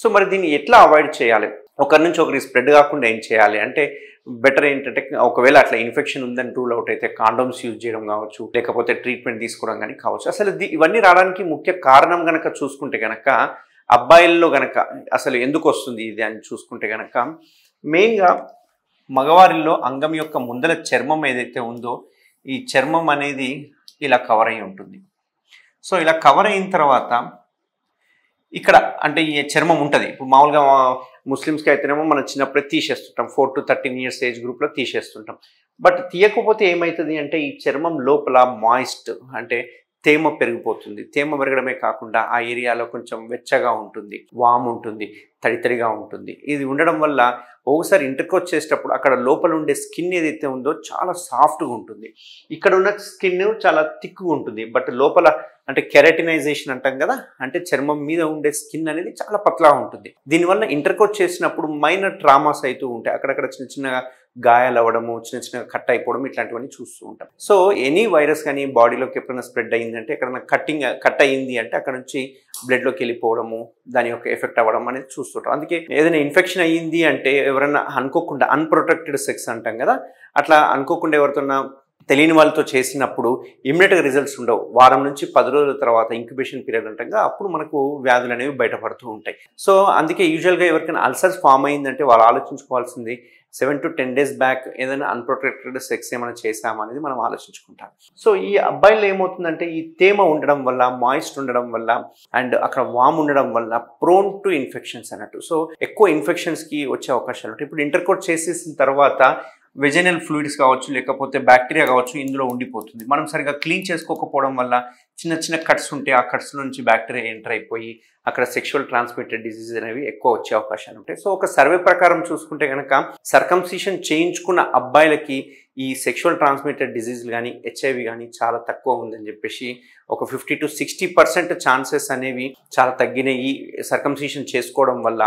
So మరి దీన్ని ఎట్లా అవాయిడ్ చేయాలి? ఒకరి నుంచి ఒకరికి స్ప్రెడ్ కాకుండా ఏం చేయాలి అంటే బెటర్ ఏంటంటే ఒకవేళ అట్లా ఇన్ఫెక్షన్ ఉందని రూల్ అవుట్ అయితే కాండోమ్స్ యూజ్ చేయడం కావచ్చు, లేకపోతే ట్రీట్మెంట్ తీసుకోవడం కానీ కావచ్చు. అసలు ఇవన్నీ రావడానికి ముఖ్య కారణం గనక చూసుకుంటే గనక అబ్బాయిల్లో గనక అసలు ఎందుకు వస్తుంది ఇది అని చూసుకుంటే గనక మెయిన్గా మగవారిలో అంగం యొక్క ముందల చర్మం ఏదైతే ఉందో ఈ చర్మం అనేది ఇలా కవర్ అయి ఉంటుంది. సో ఇలా కవర్ అయిన తర్వాత ఇక్కడ అంటే ఈ చర్మం ఉంటుంది. ఇప్పుడు మామూలుగా ముస్లిమ్స్కి అయితేనేమో మనం చిన్నప్పుడే తీసేస్తుంటాం, 4 to 13 years ఏజ్ గ్రూప్లో తీసేస్తుంటాం. బట్ తీయకపోతే ఏమవుతుంది అంటే ఈ చర్మం లోపల మాయిస్ట్ అంటే తేమ పెరిగిపోతుంది. తేమ పెరగడమే కాకుండా ఆ ఏరియాలో కొంచెం వెచ్చగా ఉంటుంది, వామ్ ఉంటుంది, తడితడిగా ఉంటుంది. ఇది ఉండడం వల్ల ఒకసారి ఇంటర్కోచ్ చేసేటప్పుడు అక్కడ లోపల ఉండే స్కిన్ ఏదైతే ఉందో చాలా సాఫ్ట్గా ఉంటుంది. ఇక్కడ ఉన్న స్కిన్ చాలా థిక్గా ఉంటుంది. బట్ లోపల అంటే కెరటినైజేషన్ అంటాం కదా, అంటే చర్మం మీద ఉండే స్కిన్ అనేది చాలా పతలా ఉంటుంది. దీనివల్ల ఇంటర్కోచ్ చేసినప్పుడు మైనర్ ట్రామాస్ అవుతూ ఉంటాయి. అక్కడక్కడ చిన్న చిన్నగా గాయాలు అవ్వడము, చిన్న చిన్నగా కట్ అయిపోవడం, ఇట్లాంటివన్నీ చూస్తూ ఉంటాం. సో ఎనీ వైరస్ కానీ బాడీలోకి ఎప్పుడైనా స్ప్రెడ్ అయ్యిందంటే ఎక్కడైనా కట్ అయ్యింది అంటే అక్కడ నుంచి బ్లడ్లోకి వెళ్ళిపోవడము, దాని యొక్క ఎఫెక్ట్ అవ్వడం అనేది చూస్తుంటాం. అందుకే ఏదైనా ఇన్ఫెక్షన్ అయ్యింది అంటే ఎవరైనా అనుకోకుండా అన్ప్రొటెక్టెడ్ సెక్స్ అంటాం కదా, అట్లా అనుకోకుండా ఎవరితోన్నా తెలియని వాళ్ళతో చేసినప్పుడు ఇమ్మీడియట్గా రిజల్ట్స్ ఉండవు. వారం నుంచి 10 రోజుల తర్వాత ఇంక్యుబేషన్ పీరియడ్ అంటాం, అప్పుడు మనకు వ్యాధులు అనేవి బయటపడుతూ ఉంటాయి. సో అందుకే యూజువల్గా ఎవరికైనా అల్సర్స్ ఫామ్ అయిందంటే వాళ్ళు ఆలోచించుకోవాల్సింది 7 to 10 days బ్యాక్ ఏదైనా అన్ప్రొటెక్టెడ్ సెక్స్ ఏమైనా చేసామా అనేది మనం ఆలోచించుకుంటాం. సో ఈ అబ్బాయిలో ఏమవుతుందంటే ఈ తేమ ఉండడం వల్ల, మాయిస్ట్ ఉండడం వల్ల అండ్ అక్కడ వామ్ ఉండడం వల్ల ప్రోన్ టు ఇన్ఫెక్షన్స్ అన్నట్టు. సో ఎక్కువ ఇన్ఫెక్షన్స్కి వచ్చే అవకాశాలు ఉంటాయి. ఇప్పుడు ఇంటర్కోట్ చేసేసిన తర్వాత వెజైనల్ ఫ్లూయిడ్స్ కావచ్చు, లేకపోతే బ్యాక్టీరియా కావచ్చు ఇందులో ఉండిపోతుంది. మనం సరిగా క్లీన్ చేసుకోకపోవడం వల్ల చిన్న చిన్న కట్స్ ఉంటే ఆ కట్స్ నుంచి బ్యాక్టీరియా ఎంటర్ అయిపోయి అక్కడ సెక్షువల్ ట్రాన్స్మిటెడ్ డిసీజ్ అనేవి ఎక్కువ వచ్చే అవకాశాలు ఉంటాయి. సో ఒక సర్వే ప్రకారం చూసుకుంటే కనుక సర్కంసిషన్ చేయించుకున్న అబ్బాయిలకి ఈ సెక్షువల్ ట్రాన్స్మిటెడ్ డిసీజ్లు కానీ హెచ్ఐవి కానీ చాలా తక్కువ ఉందని చెప్పేసి ఒక 50 to 60% ఛాన్సెస్ అనేవి చాలా తగ్గినాయి సర్కంసిషన్ చేసుకోవడం వల్ల.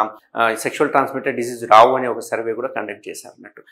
సెక్షువల్ ట్రాన్స్మిటెడ్ డిసీజ్ రావు అనే ఒక సర్వే కూడా కండక్ట్ చేశారు అన్నట్టు.